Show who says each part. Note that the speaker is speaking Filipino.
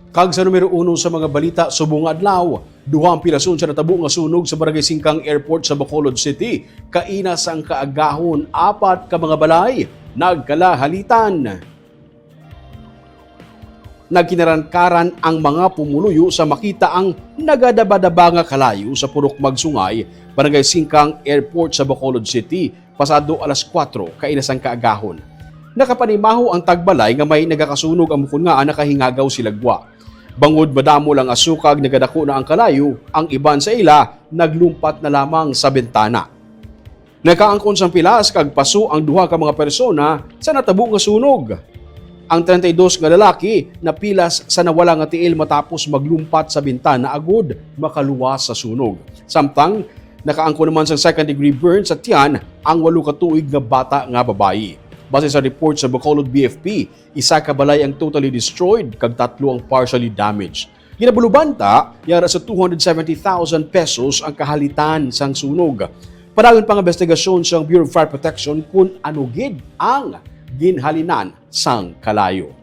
Speaker 1: Kag sa numero 1 sa mga balita subong adlaw, duha ang pilason sa natabo nga sunog sa Barangay Singcang-Airport sa Bacolod City. Kaina sang kaagahon, 4 ka mga balay nagkalahalitan. Nagkinarankaran ang mga pumuluyo sa makita ang nagadabadaba nga kalayo sa purok Magsungay, Barangay Singcang-Airport sa Bacolod City, pasado alas 4 kaina sang kaagahon. Nakapanimaho ang tagbalay nga may nagakasunog ang mukon nga nakahingagaw silagwa. Bangod madamo lang asukag nagadako na ang kalayo, ang iban sa ila naglumpat na lamang sa bintana. Nakaangkon sang pilas kag paso ang duha ka mga persona sa natabo nga sunog. Ang 32 nga lalaki napilas sa nawala nga tiil matapos maglumpat sa bintana agud makaluwas sa sunog. Samtang nakaangkon naman sang second degree burn sa tiyan ang 8 ka tuig nga bata nga babayi. Base sa report sa Bacolod BFP, 1 ka balay ang totally destroyed kag 3 ang partially damaged. Ginabulubanta, yara sa 270,000 pesos ang kahalitan sang sunog. Padayon pang investigasyon sa Bureau of Fire Protection kung ano gid ang ginhalinan sang kalayo.